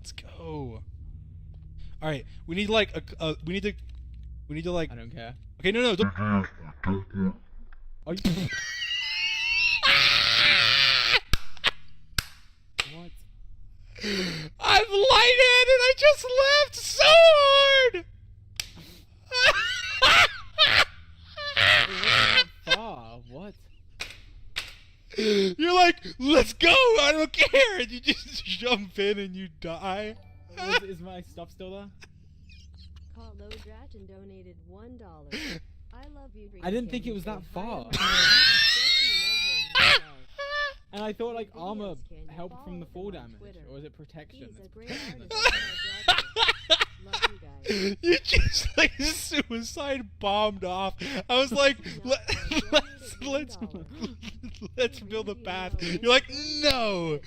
Let's go. All right, we need like we need to like. I don't care. Okay, no. Don't... Are you... What? I'm lightheaded. I just laughed so hard. Far. What? You're like, let's go. I don't care. And you just jump in and you die. Is my stuff still there? Carlo Dratton donated $1. I love you. I didn't think it was that far. And I thought like armor helped from the fall damage, or is it protection? You just like suicide bombed off. I was like, let's build a path. You're like, no.